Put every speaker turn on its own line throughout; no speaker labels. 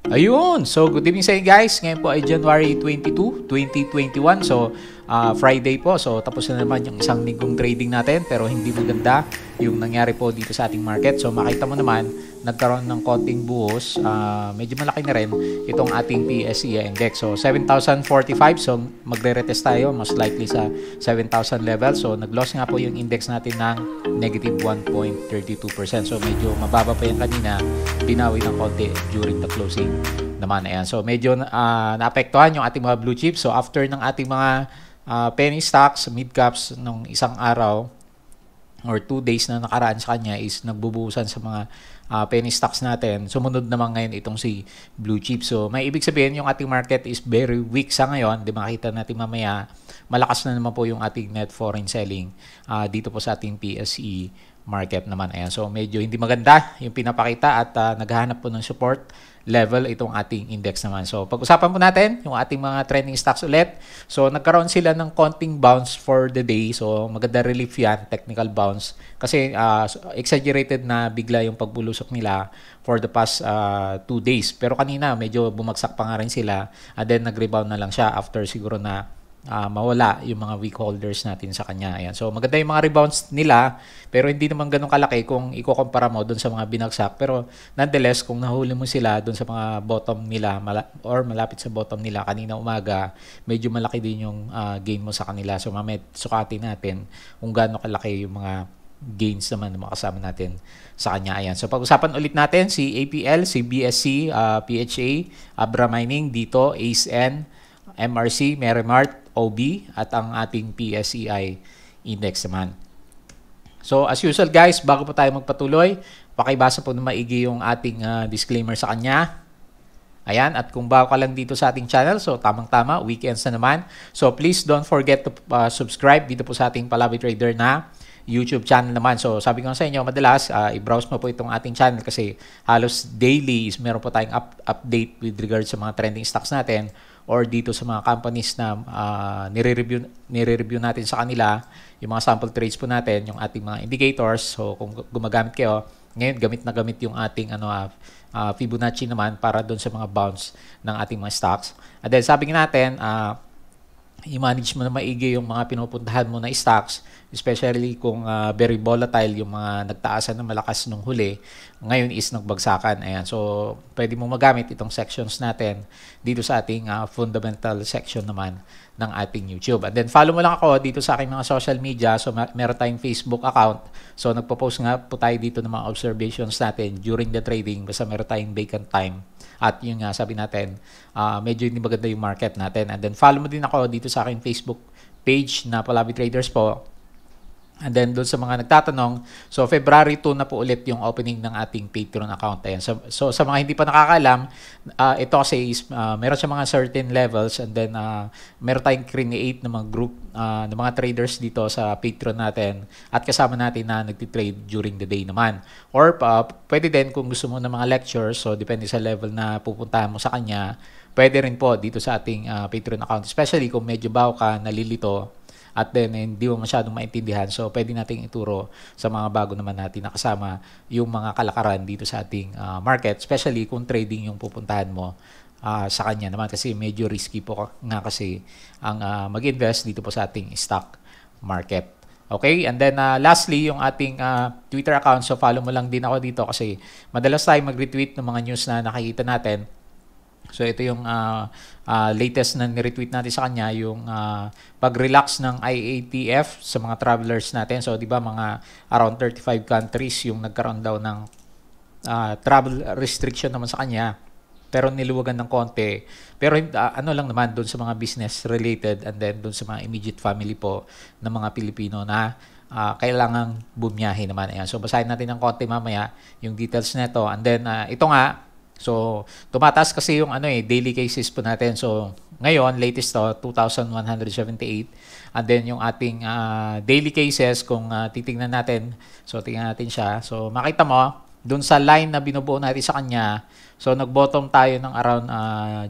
Ayun! So, good evening sa inyo guys. Ngayon po ay January 22, 2021. So, Friday po. So, tapos na naman yung isang linggong trading natin. Pero hindi maganda yung nangyari po dito sa ating market. So, makita mo naman, nagkaroon ng konting buhos. Medyo malaki na rin itong ating PSE index. So, 7,045. So, magre-retest tayo most likely sa 7,000 level. So, nag-loss nga po yung index natin ng negative 1.32%. So, medyo mababa pa yan kanina. Binawi ng konti during the closing naman. Ayan. So, medyo naapektuhan yung ating mga blue chips. So, after ng ating mga penny stocks, mid caps nung isang araw or 2 days na nakaraan sa kanya is nagbubuhusan sa mga penny stocks natin. Sumunod naman ngayon itong si blue chip. So, may ibig sabihin yung ating market is very weak sa ngayon. Di makita natin mamaya, malakas na naman po yung ating net foreign selling dito po sa ating PSE market naman. Ayan. So, medyo hindi maganda yung pinapakita at naghahanap po ng support level itong ating index naman. So, pag-usapan po natin yung ating mga trending stocks ulit. So, nagkaroon sila ng konting bounce for the day. So, maganda relief yan, technical bounce. Kasi exaggerated na bigla yung pagbulusok nila for the past 2 days. Pero kanina, medyo bumagsak pa nga rin sila. And then, nag-rebound na lang siya after siguro na mawala yung mga weak holders natin sa kanya. Ayan. So, maganda yung mga rebounds nila, pero hindi naman ganun kalaki kung ikukumpara mo doon sa mga binagsak. Pero, nonetheless, kung nahuli mo sila doon sa mga bottom nila or malapit sa bottom nila kanina umaga, medyo malaki din yung gain mo sa kanila. So, mamaya sukatin natin kung gaano kalaki yung mga gains naman na makasama natin sa kanya. Ayan. So, pag-usapan ulit natin si APL, si BSC, PHA, Abra Mining, dito, ACE-N, MRC, Merimart, OB, at ang ating PSEI index naman. So, as usual guys, bago po tayo magpatuloy, pakibasa po na maigi yung ating disclaimer sa kanya. Ayan, at kung bago ka lang dito sa ating channel, so tamang-tama, weekends na naman. So, please don't forget to subscribe dito po sa ating Palabi Trader na YouTube channel naman. So, sabi ko sa inyo, madalas, i-browse mo po itong ating channel kasi halos daily is meron po tayong update with regards sa mga trending stocks natin or dito sa mga companies na nire-review natin sa kanila, yung mga sample trades po natin, yung ating mga indicators. So, kung gumagamit kayo, ngayon gamit na gamit yung ating Fibonacci naman para doon sa mga bounce ng ating mga stocks. And then, sabi natin, i-manage mo na maigi yung mga pinupuntahan mo na stocks, especially kung very volatile yung mga nagtaasan ng malakas nung huli, ngayon is nagbagsakan. Ayan. So, pwede mo magamit itong sections natin dito sa ating fundamental section naman ng ating YouTube. And then, follow mo lang ako dito sa aking mga social media. So, meron tayong Facebook account. So, nagpo-post nga po tayo dito ng mga observations natin during the trading basta meron tayong vacant time. At yun nga, sabi natin, medyo hindi maganda yung market natin. And then, follow mo din ako dito sa aking Facebook page na Palabi Traders po. And then, doon sa mga nagtatanong, so February 2 na po ulit yung opening ng ating Patreon account. Ayan. So sa mga hindi pa nakakaalam, ito kasi is, meron siya mga certain levels and then meron tayong create ng mga group ng mga traders dito sa Patreon natin at kasama natin na nagtitrade during the day naman. Or pwede din kung gusto mo ng mga lectures, so depende sa level na pupuntahan mo sa kanya, pwede rin po dito sa ating Patreon account. Especially kung medyo bago ka, nalilito, at then hindi mo masyadong maintindihan. So, pwede nating ituro sa mga bago naman natin na kasama yung mga kalakaran dito sa ating market, especially kung trading yung pupuntahan mo sa kanya naman kasi medyo risky po nga kasi ang mag-invest dito po sa ating stock market. Okay? And then, lastly, yung ating Twitter account. So, follow mo lang din ako dito kasi madalas tayo mag-retweet ng mga news na nakikita natin. So, ito yung latest na ni-retweet natin sa kanya, yung pag-relax ng IATF sa mga travelers natin. So, di ba, mga around 35 countries yung nagkaroon daw ng travel restriction naman sa kanya. Pero niluwagan ng konti. Pero ano lang naman, doon sa mga business related and then doon sa mga immediate family po ng mga Pilipino na kailangang bumiyahe naman. Ayan. So, basahin natin ng konti mamaya yung details nito. And then, ito nga, so, tumataas kasi yung daily cases po natin. So, ngayon, latest to, 2,178. And then, yung ating daily cases, kung titingnan natin, so, tingnan natin siya. So, makita mo, dun sa line na binubuo natin sa kanya, so, nag-bottom tayo ng around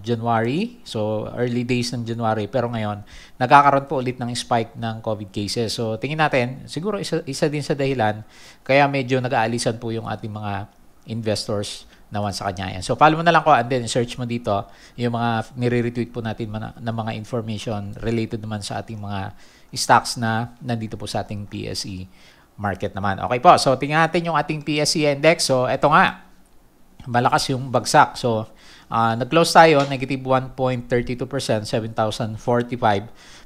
January. So, early days ng January. Pero ngayon, nagkakaroon po ulit ng spike ng COVID cases. So, tingin natin, siguro isa din sa dahilan, kaya medyo nag-aalisan po yung ating mga investors naman sa kanya. Ayan. So, follow mo na lang ko and then search mo dito yung mga nire-retweet po natin na mga information related naman sa ating mga stocks na nandito po sa ating PSE market naman. Okay po. So, tingnan natin yung ating PSE index. So, eto nga. Malakas yung bagsak. So, nag-close tayo, negative 1.32%, 7,045.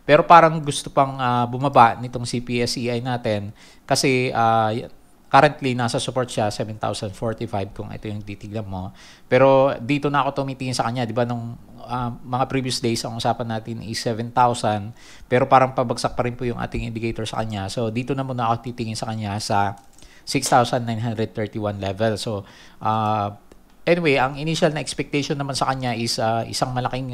Pero parang gusto pang bumaba nitong CPSEI natin kasi currently nasa support siya 7,045 kung ito yung titignan mo. Pero dito na ako tumitingin sa kanya, 'di ba nung mga previous days ang usapan natin is 7,000 pero parang pabagsak pa rin po yung ating indicator sa kanya. So dito na muna ako titingin sa kanya sa 6,931 level. So anyway, ang initial na expectation naman sa kanya is isang malaking,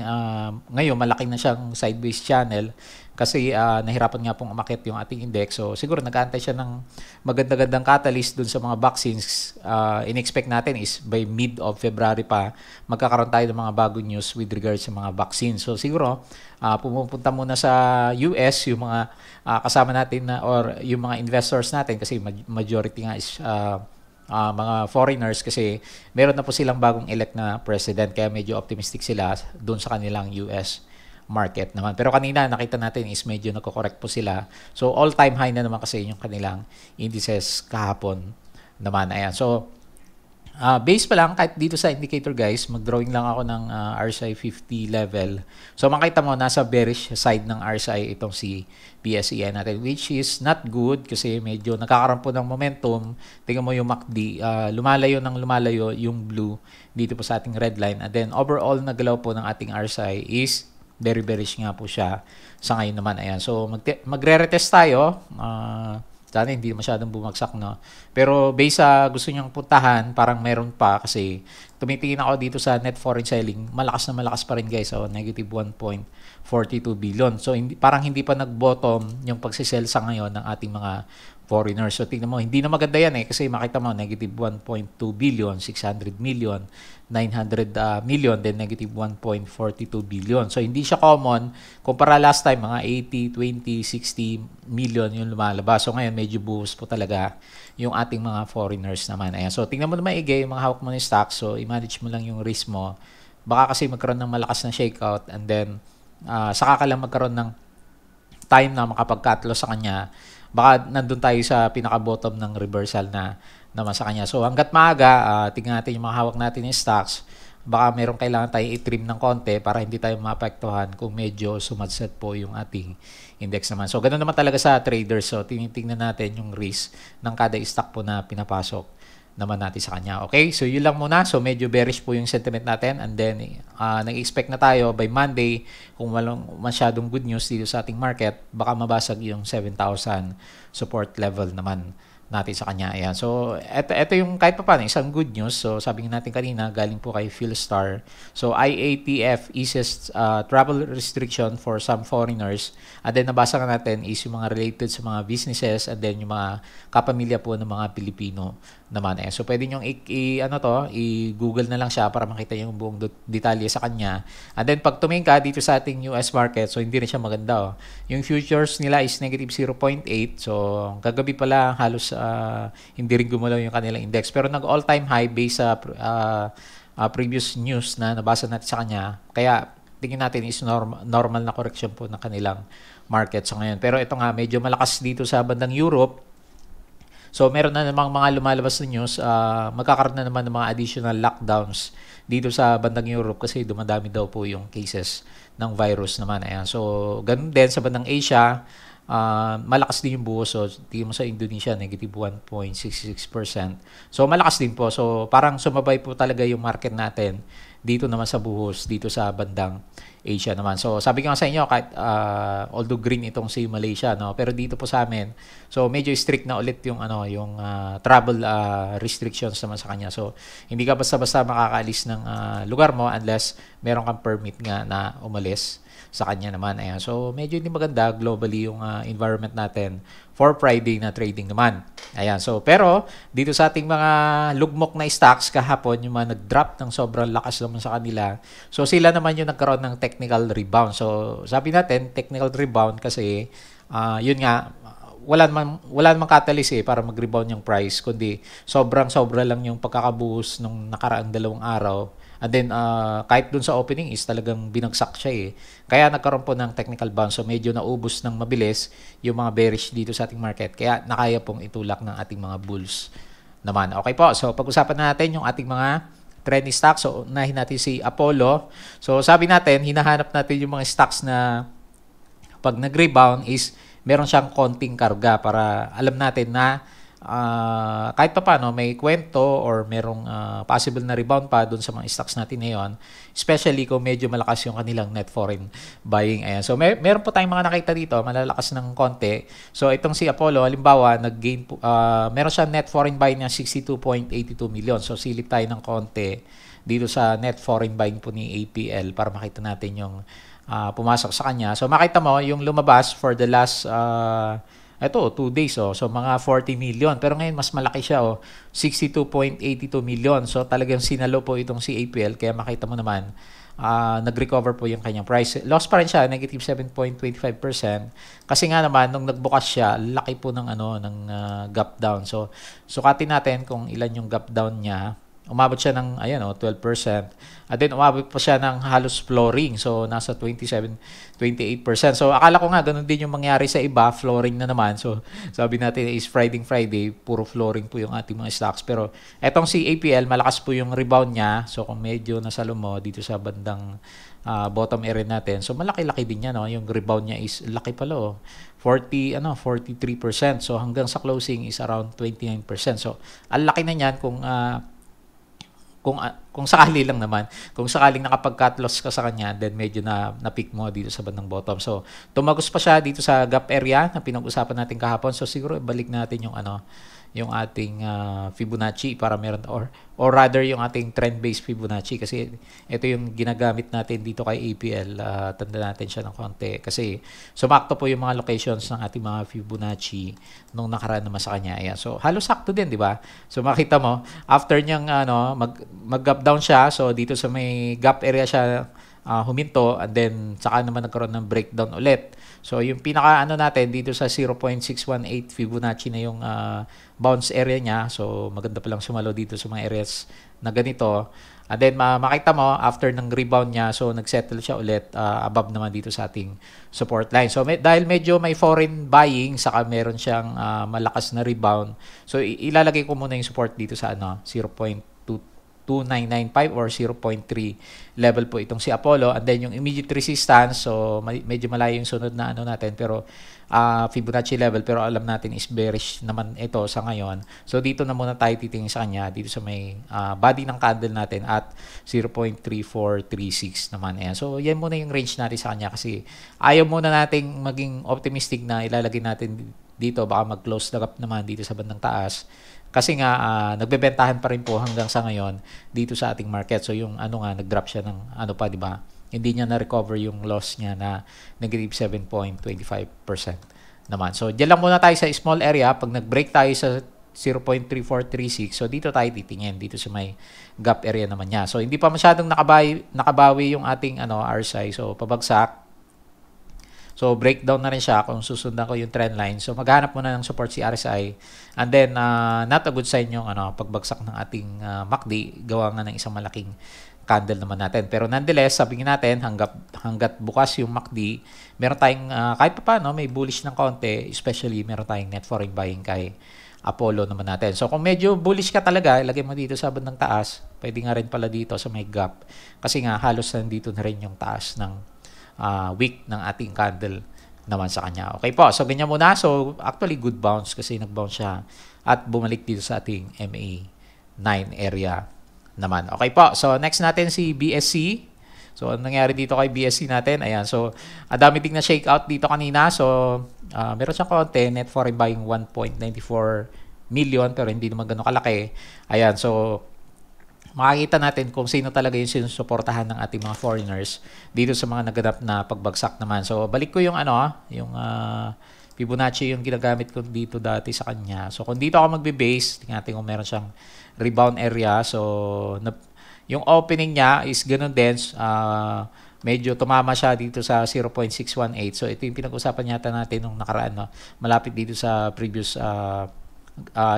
ngayon malaki na siyang sideways channel kasi nahirapan nga pong umakyat yung ating index. So siguro nag-aantay siya ng maganda-gandang catalyst dun sa mga vaccines. In-expect natin is by mid of February pa magkakaroon tayo ng mga bagong news with regards sa mga vaccines. So siguro pumupunta muna sa US yung mga kasama natin na, or yung mga investors natin kasi majority nga is mga foreigners kasi meron na po silang bagong elect na president kaya medyo optimistic sila doon sa kanilang US market naman. Pero kanina nakita natin is medyo nagko-correct po sila. So all-time high na naman kasi yung kanilang indices kahapon naman. Ayan. So base pa lang kahit dito sa indicator guys, mag-drawing lang ako ng RSI 50 level. So makita mo nasa bearish side ng RSI itong si PSEI natin which is not good kasi medyo nakakaroon po ng momentum. Tingnan mo yung MACD, lumalayo ng lumalayo yung blue dito po sa ating red line. And then overall na galaw po ng ating RSI is very bearish nga po siya sa ngayon naman. Ayan. So magre-retest tayo. Sana hindi masyadong bumagsak, no? Pero based sa gusto niyang puntahan, parang meron pa kasi tumitingin ako dito sa net foreign selling. Malakas na malakas pa rin guys. So, negative 1.42 billion. So, parang hindi pa nag-bottom yung pagsisell sa ngayon ng ating mga foreigners. So, tingnan mo, hindi na maganda yan kasi makita mo, negative 1.2 billion, 600 million, 900 million, then negative 1.42 billion. So, hindi siya common. Kumpara last time, mga 80, 20, 60 million yung lumalabas. So, ngayon, medyo buhos po talaga yung ating mga foreigners naman. Ayan. So, tingnan mo na maigi yung mga hawak mo ng stock. So, i-manage mo lang yung risk mo. Baka kasi magkaroon ng malakas na shakeout and then, saka ka lang magkaroon ng time na makapag-cut loss sa kanya. Baka nandun tayo sa pinaka-bottom ng reversal na naman sa kanya. So hanggat maaga, tingnan natin yung mga hawak natin ng stocks. Baka meron kailangan tayo i-trim ng konti para hindi tayo maapektuhan kung medyo sumadset po yung ating index naman. So ganoon naman talaga sa traders. So tinitingnan natin yung risk ng kada stock po na pinapasok naman natin sa kanya. Okay? So yun lang muna. So medyo bearish po yung sentiment natin and then nag-expect na tayo by Monday kung walang masyadong good news dito sa ating market, baka mabasag yung 7,000 support level naman natin sa kanya. Ayan. So, ito yung kahit pa paano, isang good news. So, sabi natin kanina, galing po kay Philstar. So, IATF eases travel restriction for some foreigners. And then, nabasa ka natin is yung mga related sa mga businesses and then yung mga kapamilya po ng mga Pilipino naman. Ayan. So, pwede nyo i-google na lang siya para makita yung buong detalye sa kanya. And then, pag tumingin ka dito sa ating US market, so hindi rin siya maganda. Yung futures nila is negative 0.8. So, kagabi pala halos hindi rin gumalaw yung kanilang index. Pero nag-all-time high based sa previous news na nabasa natin sa kanya. Kaya tingin natin is normal na correction po ng kanilang market sa ngayon. Pero ito nga, medyo malakas dito sa bandang Europe. So meron na namang mga lumalabas na news, magkakaroon na naman ng mga additional lockdowns dito sa bandang Europe kasi dumadami daw po yung cases ng virus naman. Ayan. So ganun din sa bandang Asia. Malakas din yung buhos. So, tingin mo sa Indonesia, negative 1.66%. So, malakas din po. So, parang sumabay po talaga yung market natin dito naman sa buhos, dito sa bandang Asia naman. So, sabi ko nga sa inyo, kahit, although green itong si Malaysia, no? Pero dito po sa amin, so, medyo strict na ulit yung, travel restrictions naman sa kanya. So, hindi ka basta-basta makakaalis ng lugar mo unless meron kang permit nga na umalis sa kanya naman. Ayan. So, medyo hindi maganda globally yung environment natin for Friday na trading naman. Ayan. So, pero dito sa ating mga lugmok na stocks kahapon, yung mga nag-drop ng sobrang lakas naman sa kanila. So, sila naman yung nagkaroon ng technical rebound. So, sabi natin, technical rebound kasi yun nga, wala namang catalyst para mag-rebound yung price, kundi sobra lang yung pagkakabuhos nung nakaraang 2 araw. And then kahit dun sa opening is talagang binagsak siya. Kaya nagkaroon po ng technical bounce. So medyo naubos ng mabilis yung mga bearish dito sa ating market. Kaya nakaya pong itulak ng ating mga bulls naman. Okay po. So pag-usapan natin yung ating mga trending stocks. So unahin natin si Apollo. So sabi natin, hinahanap natin yung mga stocks na pag nag-rebound is meron siyang konting karga para alam natin na kahit pa paano may kwento or merong possible na rebound pa doon sa mga stocks natin ngayon, especially kung medyo malakas yung kanilang net foreign buying. Ayan. So meron po tayong mga nakita dito, malalakas ng konti. So itong si Apollo, halimbawa, nag-gain po, meron siyang net foreign buying na 62.82 million. So silip tayo ng konti dito sa net foreign buying po ni APL para makita natin yung pumasok sa kanya. So makita mo yung lumabas for the last 2 days. So mga 40 million. Pero ngayon mas malaki siya. 62.82 million. So talagang sinalo po itong si APL. Kaya makita mo naman nag-recover po yung kanyang price. Loss pa rin siya, negative 7.25%. Kasi nga naman nung nagbukas siya, laki po ng gap down. So sukatin natin kung ilan yung gap down niya. Umabot siya ng 12%. At then umabot pa siya ng halos flooring. So nasa 27-28%. So akala ko nga ganun din yung mangyari sa iba, flooring na naman. So sabi natin is Friday, puro flooring po yung ating mga stocks. Pero etong si APL, malakas po yung rebound niya. So kung medyo nasalo mo dito sa bandang bottom area natin. So malaki-laki din niya, no? Yung rebound niya is laki pala, 43%. So hanggang sa closing is around 29%. So ang laki na niyan kung sakali lang naman, kung sakaling nakapag-cut loss ka sa kanya, then medyo na-pick mo dito sa bandang bottom. So, tumagos pa siya dito sa gap area na pinag-usapan natin kahapon. So, siguro balik natin yung ating Fibonacci para meron or rather yung ating trend-based Fibonacci kasi ito yung ginagamit natin dito kay APL. Tanda natin siya ng konti kasi sumakto po yung mga locations ng ating mga Fibonacci nung nakaraan naman sa kanya. Ayan. So halos sakto din, di ba? So makita mo after niyang mag-gap down siya, so dito sa may gap area siya huminto and then saka naman nagkaroon ng breakdown ulit. So yung pinaka natin dito sa 0.618 Fibonacci na yung bounce area niya. So maganda pa lang sumalo dito sa mga areas na ganito. And then makita mo after ng rebound niya, so nagsettle siya ulit above naman dito sa ating support line. So dahil medyo may foreign buying saka meron siyang malakas na rebound. So ilalagay ko muna yung support dito sa 0.2995 or 0.3 level po itong si Apollo. And then yung immediate resistance, so medyo malayo yung sunod na natin pero Fibonacci level, pero alam natin is bearish naman ito sa ngayon. So dito na muna tayo titingin sa kanya dito sa may body ng candle natin at 0.3436 naman. Ayan. So yan muna yung range natin sa kanya kasi ayaw muna nating maging optimistic na ilalagay natin dito, baka mag-close the gap naman dito sa bandang taas. Kasi nga nagbebentahan pa rin po hanggang sa ngayon dito sa ating market. So yung nag-drop siya ng di ba? Hindi niya na-recover yung loss niya na negative 7.25% naman. So diyan lang muna tayo sa small area. Pag nag-break tayo sa 0.3436, so dito tayo titingin dito sa may gap area naman niya. So hindi pa masyadong nakabawi yung ating RSI. So pabagsak. So, breakdown na rin siya kung susundan ko yung trend line. So, maghanap muna ng support si RSI. And then, not a good sign yung pagbagsak ng ating MACD. Gawa nga ng isang malaking candle naman natin. Pero nonetheless, sabi natin, hanggat bukas yung MACD, meron tayong, kahit pa paano, may bullish ng konti. Especially, meron tayong net foreign buying kay Apollo naman natin. So, kung medyo bullish ka talaga, ilagay mo dito sa bandang taas. Pwede nga rin pala dito sa may gap. Kasi nga, halos nandito na rin yung taas ng week ng ating candle naman sa kanya. Okay po. So, ganyan muna. So, actually, good bounce kasi nag-bounce siya at bumalik dito sa ating MA9 area naman. Okay po. So, next natin si BSC. So, ano nangyari dito kay BSC natin? Ayan. So, dami ding na shake out dito kanina. So, meron siyang konti. Net foreign buying 1.94 million pero hindi naman ganun kalaki. Ayan. So, makikita natin kung sino talaga yung sinusuportahan ng ating mga foreigners dito sa mga naganap na pagbagsak naman. So, balik ko yung yung Fibonacci yung ginagamit ko dito dati sa kanya. So, kung dito ako magbe-base, tingnan natin kung meron siyang rebound area. So, yung opening niya is ganun din. medyo tumama siya dito sa 0.618. So ito yung pinag-usapan yata natin nung nakaraan, no? Malapit dito sa previous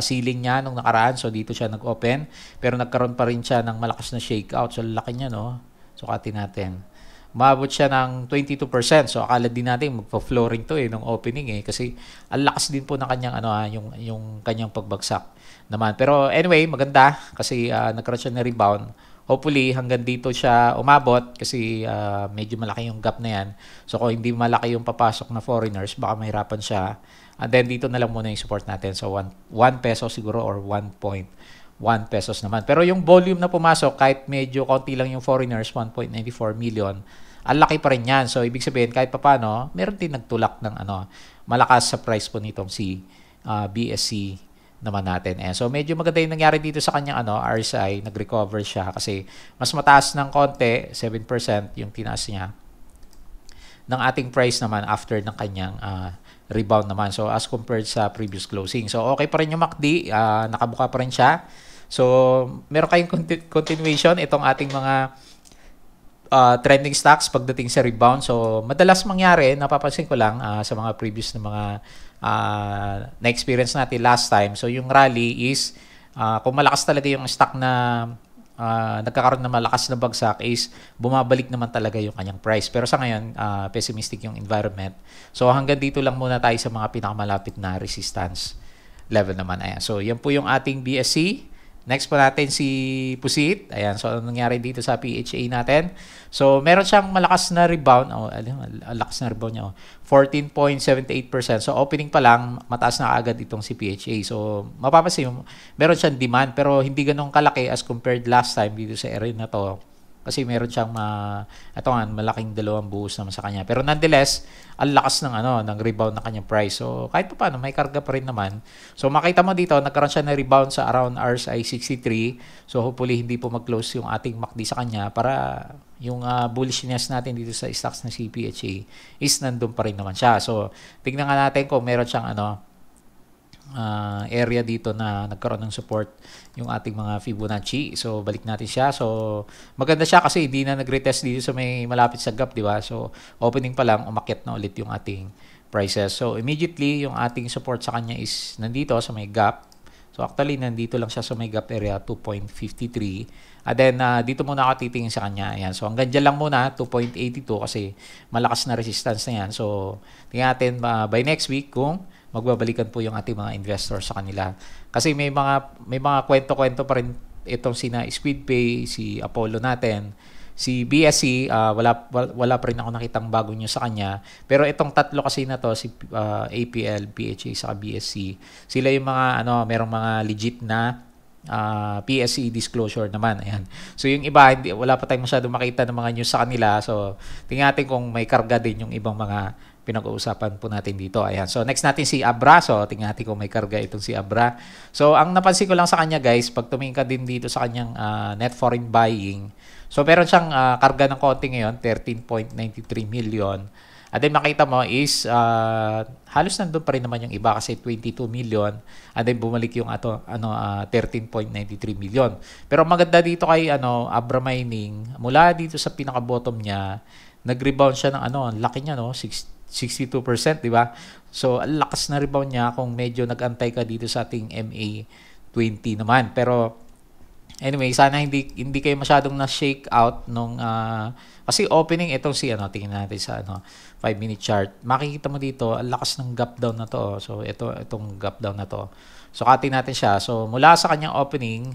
ceiling niya nung nakaraan. So dito siya nag-open, pero nagkaroon pa rin siya ng malakas na shakeout. So laki niya, no? Sukatin natin. Umabot siya ng 22%. So akala din natin magpa-flooring to nung opening kasi ang lakas din po ng kanyang yung kanyang pagbagsak naman. Pero anyway, maganda kasi nagkaroon siya ng rebound. Hopefully hanggang dito siya umabot kasi medyo malaki yung gap na yan. So kung hindi malaki yung papasok na foreigners, baka mahirapan siya. And then dito na lang muna yung support natin. So 1 peso siguro or 1.1 pesos naman. Pero yung volume na pumasok, kahit medyo konti lang yung foreigners, 1.94 million, ang laki pa rin yan. So, ibig sabihin, kahit papano, meron din nagtulak ng malakas sa price po nitong si BSC naman natin. So, medyo maganda yung nangyari dito sa kanyang RSI. Nag-recover siya kasi mas mataas ng konti, 7% yung tinaas niya ng ating price naman after ng kanyang rebound naman. So, as compared sa previous closing. So, okay pa rin yung MACD. Nakabuka pa rin siya. So, meron kayong continuation itong ating mga trending stocks pagdating sa rebound. So, madalas mangyari, napapansin ko lang sa mga previous na mga na-experience natin last time. So, yung rally is, kung malakas talaga yung stock na nagkakaroon ng malakas na bagsak is bumabalik naman talaga yung kanyang price. Pero sa ngayon, pessimistic yung environment. So, hanggang dito lang muna tayo sa mga pinakamalapit na resistance level naman. Ayan. So, yan po yung ating BSC. Next po natin si Pusit. Ayan, so ano nangyari dito sa PHA natin? So, meron siyang malakas na rebound. Lakas na rebound niya. 14.78%. So, opening pa lang, mataas na agad itong si PHA. So, mapapansin, meron siyang demand pero hindi ganun kalaki as compared last time dito sa area na to. Kasi meron siyang malaking dalawang buhos naman sa kanya. Pero nonetheless, ang lakas ng rebound ng kanyang price. So, kahit pa paano, may karga pa rin naman. So, makita mo dito, nagkaroon siya ng rebound sa around RSI 63. So, hopefully, hindi po mag-close yung ating MACD sa kanya para yung bullishness natin dito sa stocks na CPHA is nandun pa rin naman siya. So, tignan nga natin kung meron siyang area dito na nagkaroon ng support yung ating mga Fibonacci. So, balik natin siya. So, maganda siya kasi hindi na nag-retest dito sa may malapit sa gap, di ba? So, opening pa lang, umakyat na ulit yung ating prices. So, immediately, yung ating support sa kanya is nandito sa may gap. So, actually, nandito lang siya sa may gap area, 2.53. And then, dito muna ako titingin sa kanya. Ayan. So, hanggang dyan lang muna, 2.82 kasi malakas na resistance na yan. So, tingnan natin by next week kung magbabalikan po yung ating mga investors sa kanila. Kasi may mga kwento-kwento pa rin itong sina Squidpay, si Apollo natin, si BSC, wala pa rin ako nakitang bago news sa kanya. Pero itong tatlo kasi na to, si APL, PHA, saka BSC, sila yung mga merong mga legit na PSE disclosure naman. Ayan. So yung iba, wala pa tayong masyado makita ng mga news sa kanila. So tingnan natin kung may karga din yung ibang mga pinag-uusapan po natin dito. Ayan. So, next natin si Abra. So, tingnan natin kung may karga itong si Abra. So, ang napansin ko lang sa kanya, guys, pag tumingin ka din dito sa kanyang net foreign buying, so, meron siyang karga ng konti ngayon, 13.93 million. And then, makita mo is, halos nandun pa rin naman yung iba kasi 22 million. And then, bumalik yung 13.93 million. Pero maganda dito kay Abra Mining, mula dito sa pinaka-bottom niya, nag-rebound siya ng ang laki niya, 62%, di ba? So, ang lakas na rebound niya kung medyo nag-antay ka dito sa ating MA20 naman. Pero, anyway, sana hindi kayo masyadong na-shake out nung, kasi opening itong tingnan natin sa 5-minute chart. Makikita mo dito, ang lakas ng gap down na to. So, itong gap down na to. So, cutting natin siya. So, mula sa kanyang opening,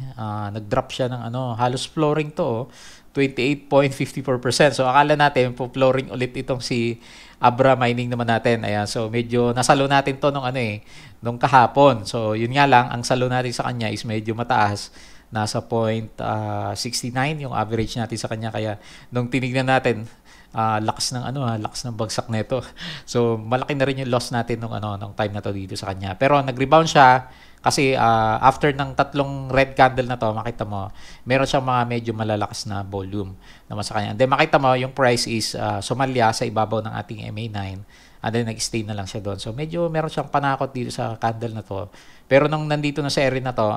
nag-drop siya ng halos flooring to, 28.54%. So, akala natin, po-flooring ulit itong si Abra Mining naman natin. Ayan. So, medyo nasalo natin to nung kahapon. So, yun nga lang, ang salo natin sa kanya is medyo mataas. Nasa 0.69 yung average natin sa kanya. Kaya, nung tinignan natin, lakas ng bagsak nito. So, malaki na rin yung loss natin nung time na to dito sa kanya. Pero, nag-rebound siya. Kasi after ng tatlong red candle na to, makita mo, meron siyang mga medyo malalakas na volume naman sa kanya. And then makita mo, yung price is sumalya sa ibabaw ng ating MA9. And then nag-stay na lang siya doon. So medyo meron siyang panakot dito sa candle na to. Pero nung nandito na sa area na to,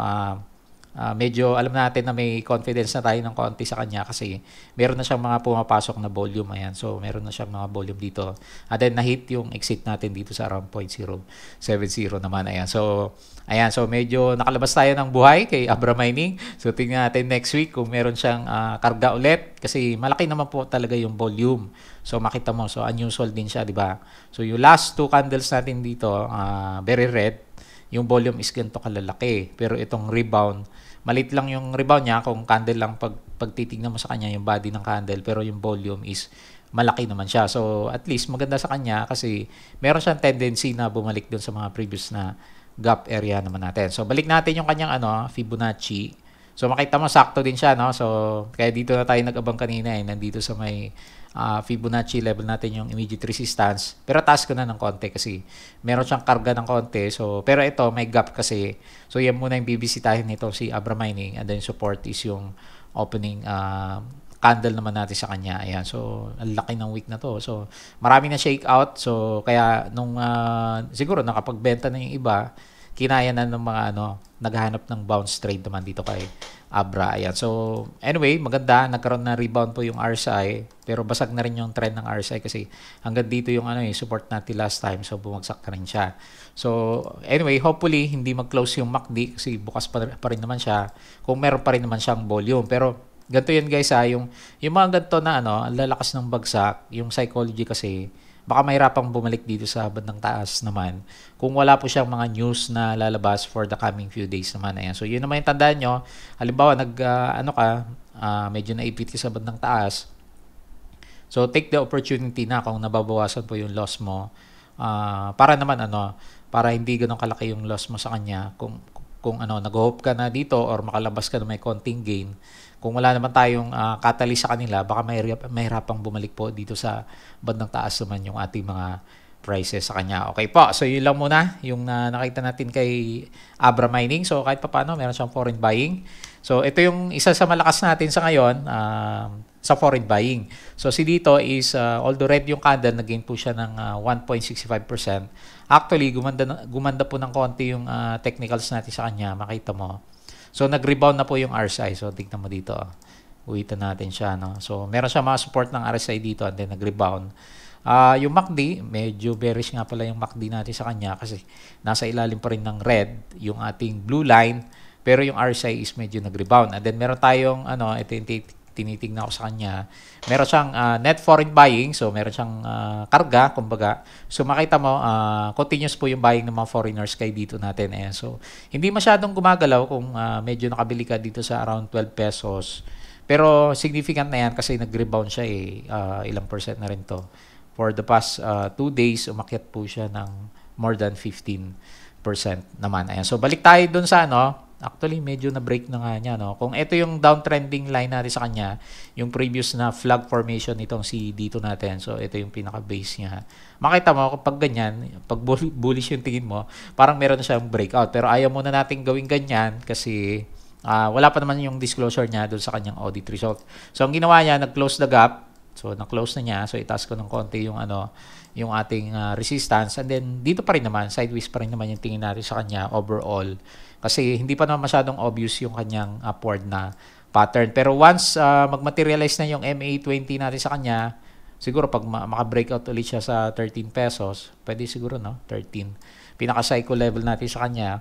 medyo alam natin na may confidence na tayo ng konti sa kanya kasi meron na siyang mga pumapasok na volume. Ayan. So, meron na siyang mga volume dito. And then, na-hit yung exit natin dito sa around 0.070 naman. Ayan. So, ayan. So, medyo nakalabas tayo ng buhay kay Abra Mining. So, tingnan natin next week kung meron siyang karga ulit kasi malaki naman po talaga yung volume. So, makita mo. So, unusual din siya, di ba? So, yung last 2 candles natin dito, very red. Yung volume is ganito kalalaki. Pero itong rebound, malit lang yung rebound niya kung candle lang pagtitignan mo sa kanya yung body ng candle. Pero yung volume is malaki naman siya. So, at least maganda sa kanya kasi meron siyang tendency na bumalik dun sa mga previous na gap area naman natin. So, balik natin yung kanyang Fibonacci. So, makita mo, sakto din siya, no? So, kaya dito na tayo nag-abang kanina, nandito sa may Fibonacci level natin yung immediate resistance. Pero taas ko na ng konti kasi meron siyang karga ng konti. So, pero ito, may gap kasi. So, yan muna yung bibisitahin nito si Abra Mining. And then, support is yung opening candle naman natin sa kanya. Ayan. So, ang laki ng week na to. So, marami na shake out. So, kaya nung siguro nakapagbenta na yung iba, kinaya na ng mga naghahanap ng bounce trade naman dito kay Abra. Ayan. So, anyway, maganda. Nagkaroon na rebound po yung RSI. Pero basag na rin yung trend ng RSI kasi hanggang dito yung support natin last time. So, bumagsak na rin siya. So, anyway, hopefully, hindi mag-close yung MACD kasi bukas pa rin naman siya kung meron pa rin naman siyang volume. Pero, ganito yan guys yung mga ganito na ang lalakas ng bagsak, yung psychology kasi, baka mahirapang bumalik dito sa bandang taas naman kung wala po siyang mga news na lalabas for the coming few days naman. Ayan. So, yun naman yung tandaan nyo. Halimbawa, medyo naipit ka sa bandang taas. So, take the opportunity na kung nababawasan po yung loss mo. Para naman, para hindi ganun kalaki yung loss mo sa kanya. Kung nag-hope ka na dito or makalabas ka na may konting gain, kung wala naman tayong catalyst sa kanila, baka mahirapang bumalik po dito sa bandang taas naman yung ating mga prices sa kanya. Okay po, so yun lang muna yung nakita natin kay Abra Mining. So kahit pa paano, meron siyang foreign buying. So ito yung isa sa malakas natin sa ngayon sa foreign buying. So si dito is, although red yung candle, nag-gain po siya ng 1.65%. Actually, gumanda po ng konti yung technicals natin sa kanya, makita mo. So, nag-rebound na po yung RSI. So, tignan mo dito. Uwitan natin siya. So, meron siya mga support ng RSI dito and then nag-rebound. Yung MACD, medyo bearish nga pala yung MACD natin sa kanya kasi nasa ilalim pa rin ng red, yung ating blue line. Pero yung RSI is medyo nag-rebound. And then, meron tayong, ito yung tinitignan ko sa kanya. Meron siyang net foreign buying. So, meron siyang karga, kumbaga. So, makita mo, continuous po yung buying ng mga foreigners kay dito natin. Ayan. So, hindi masyadong gumagalaw kung medyo nakabili ka dito sa around 12 pesos. Pero, significant na yan kasi nag-rebound siya ilang percent na rin to. For the past 2 days, umakyat po siya ng more than 15% naman. Ayan. So, balik tayo dun sa actually, medyo na-break na nga niya. Kung ito yung downtrending line natin sa kanya, yung previous na flag formation nitong si dito natin. So, ito yung pinaka-base niya. Makita mo, kapag ganyan, pag bullish yung tingin mo, parang meron na siyang breakout. Pero ayaw muna natin gawing ganyan kasi wala pa naman yung disclosure niya doon sa kanyang audit result. So, ang ginawa niya, nag-close the gap. So, na-close na niya. So, itaas ko ng konti yung yung ating resistance. And then, dito pa rin naman, sideways pa rin naman yung tingin natin sa kanya overall. Kasi hindi pa naman masyadong obvious yung kanyang upward na pattern. Pero once mag-materialize na yung MA20 natin sa kanya, siguro pag maka-breakout ulit siya sa 13 pesos, pwede siguro 13. Pinaka-cycle level natin sa kanya.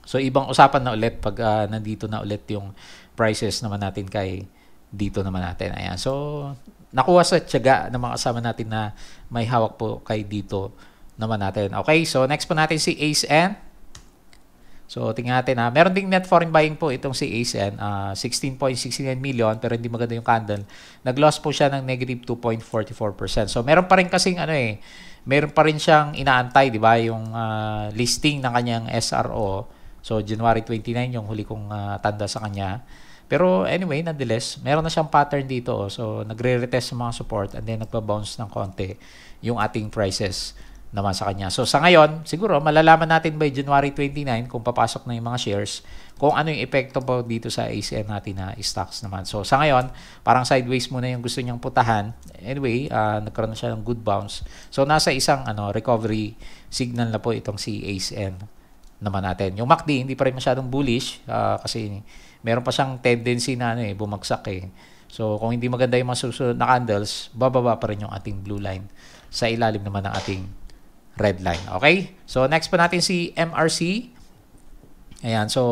So ibang usapan na ulit pag nandito na ulit yung prices naman natin kay dito naman natin. Ayan. So nakuha sa tiyaga ng mga kasama natin na may hawak po kay dito naman natin. Okay, so next po natin si ACE-N. So, tingnan natin meron ding net foreign buying po itong si ACE-N, 16.69 million pero hindi maganda yung candle. Nag-loss po siya ng negative 2.44%. So, meron pa rin kasing meron pa rin siyang inaantay, di ba, yung listing ng kanyang SRO. So, January 29 yung huli kong tanda sa kanya. Pero anyway, nonetheless, meron na siyang pattern dito. So, nagre-retest sa mga support and then nagpa-bounce ng konti yung ating prices naman sa kanya. So, sa ngayon, siguro, malalaman natin by January 29 kung papasok na yung mga shares, kung ano yung epekto po dito sa ACN natin na stocks naman. So, sa ngayon, parang sideways muna yung gusto niyang putahan. Anyway, nagkaroon na siya ng good bounce. So, nasa isang recovery signal na po itong si ACN naman natin. Yung MACD hindi pa rin masyadong bullish kasi meron pa siyang tendency na bumagsak eh. So kung hindi maganda yung mga susunod na candles, bababa pa rin yung ating blue line sa ilalim naman ng ating red line. Okay? So next pa natin si MRC. Ayan, so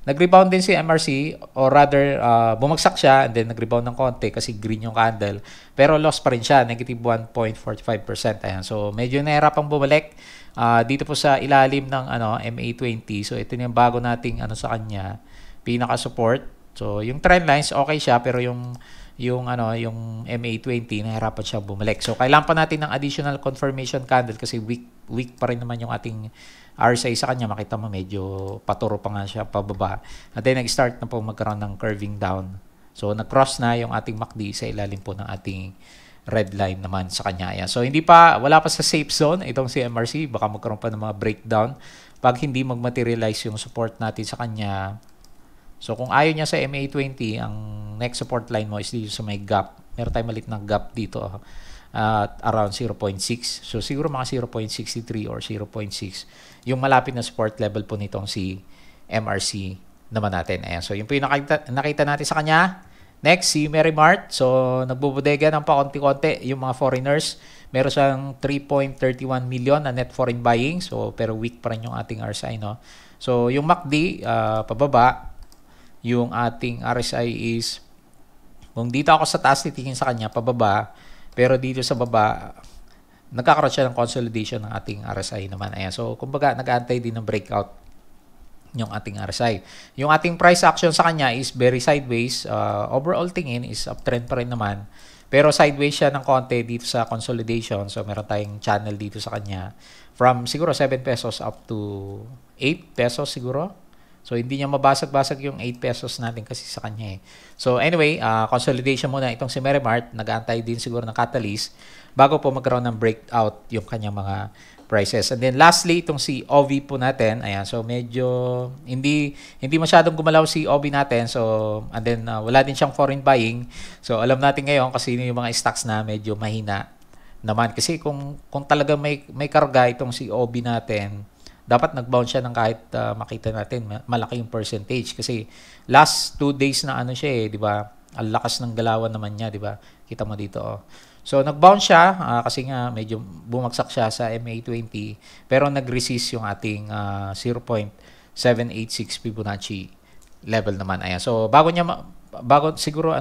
nag-rebound din si MRC or rather bumagsak siya and then nag-rebound ng konti kasi green yung candle. Pero loss pa rin siya, negative 1.45%. Ayan, so medyo nahirapang bumalik dito po sa ilalim ng MA20. So ito yung bago nating sa kanya, pinaka-support. So yung trend lines okay siya pero yung MA20 nahirapan siya bumalik. So kailangan pa natin ng additional confirmation candle kasi weak pa rin naman yung ating RSI sa kanya. Makita mo medyo paturo pa nga siya pababa. At then nag-start na po magkaroon ng curving down. So nag-cross na yung ating MACD sa ilalim po ng ating red line naman sa kanya. Ayan. So wala pa sa safe zone itong si MRC. Baka magkaroon pa ng mga breakdown pag hindi mag-materialize yung support natin sa kanya. So kung ayaw niya sa MA20, ang next support line mo is dito sa may gap. Meron tayong malit na gap dito at around 0.6. So siguro mga 0.63 or 0.6 yung malapit na support level po nitong si MRC naman natin. Ayan. So yun po yung nakita natin sa kanya. Next, si Mary Mart. So nagbubodega ng pakonti-konti yung mga foreigners. Meron siyang 3.31 million na net foreign buying. So pero weak pa rin yung ating RSI, no? So yung MACD pababa. Yung ating RSI is, kung dito ako sa taas titingin sa kanya, pababa. Pero dito sa baba, nagkakaroon siya ng consolidation ng ating RSI naman. Ayan. So, kumbaga, nag-aantay din ng breakout yung ating RSI. Yung ating price action sa kanya is very sideways. Overall tingin is uptrend pa rin naman. Pero sideways siya ng konti dito sa consolidation. So, meron tayong channel dito sa kanya. From siguro 7 pesos up to 8 pesos siguro. So, hindi niya mabasag-basag yung 8 pesos natin kasi sa kanya eh. So, anyway, consolidation muna itong si Merrimart. Nag-aantay din siguro ng catalyst bago po magkaroon ng breakout yung kanyang mga prices. And then, lastly, itong si OV po natin. Ayan, so medyo hindi masyadong gumalaw si OV natin. So, and then, wala din siyang foreign buying. So, alam natin ngayon kasi yung mga stocks na medyo mahina naman. Kasi kung talaga may karga itong si OV natin, dapat nag-bounce siya ng kahit makita natin malaki yung percentage kasi last 2 days na siya di ba? Ang lakas ng galawan naman niya, di ba? Kita mo dito So nag-bounce siya kasi nga medyo bumagsak siya sa MA20 pero nag-resist yung ating 0.786 Fibonacci level naman. Ayan. So bago siguro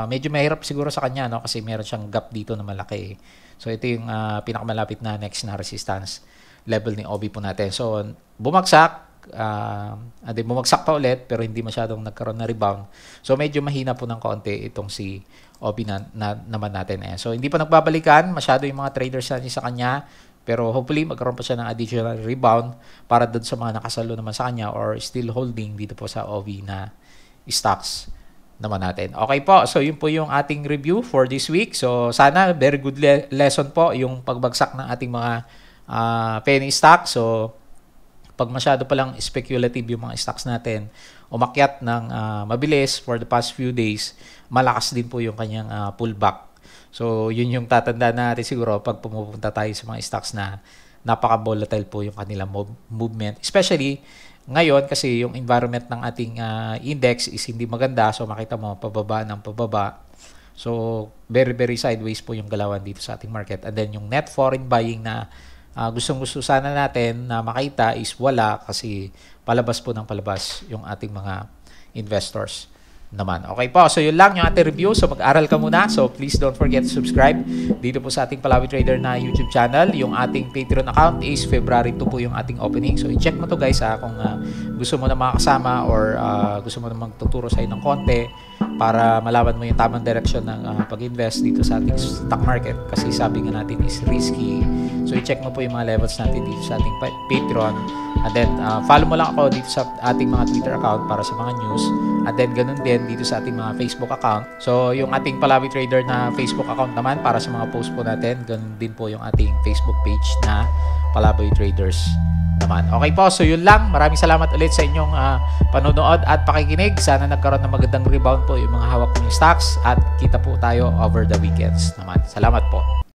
medyo mahirap siguro sa kanya kasi meron siyang gap dito na malaki. So ito yung pinakamalapit na next na resistance level ni OB po natin. So, bumagsak. Bumagsak pa ulit pero hindi masyadong nagkaroon na rebound. So, medyo mahina po ng kaunti itong si OB naman natin. So, hindi pa nagbabalikan masyado yung mga traders natin sa kanya. Pero hopefully, magkaroon pa siya ng additional rebound para doon sa mga nakasalo naman sa kanya or still holding dito po sa OB na stocks naman natin. Okay po. So, yun po yung ating review for this week. So, sana very good lesson po yung pagbagsak ng ating mga penny stock. So, pag masyado palang speculative yung mga stocks natin, umakyat ng mabilis for the past few days, malakas din po yung kanyang pullback. So, yun yung tatanda natin siguro pag pumupunta tayo sa mga stocks na napaka-volatile po yung kanilang movement. Especially ngayon kasi yung environment ng ating index is hindi maganda. So, makita mo, pababa ng pababa. So, very, very sideways po yung galawan dito sa ating market. And then, yung net foreign buying na gustong-gusto sana natin na makita is wala kasi palabas po ng palabas yung ating mga investors naman. Okay po, so yun lang yung ating review. So mag-aral ka muna. So please don't forget to subscribe dito po sa ating Palawi Trader na YouTube channel. Yung ating Patreon account is February 2 po yung ating opening. So i-check mo to guys kung gusto mo na makakasama or gusto mo na magtuturo sa ng konti para malaman mo yung tamang direction ng pag-invest dito sa ating stock market kasi sabi nga natin is risky. So i-check mo po yung mga levels natin dito sa ating Patreon and then follow mo lang ako dito sa ating mga Twitter account para sa mga news and then ganun din dito sa ating mga Facebook account. So yung ating Palawi Trader na Facebook account naman para sa mga post po natin, ganun din po yung ating Facebook page na Palawi Traders naman. Okay po, so yun lang. Maraming salamat ulit sa inyong panonood at pakikinig. Sana nagkaroon ng magandang rebound po yung mga hawak kong stocks at kita po tayo over the weekends naman. Salamat po.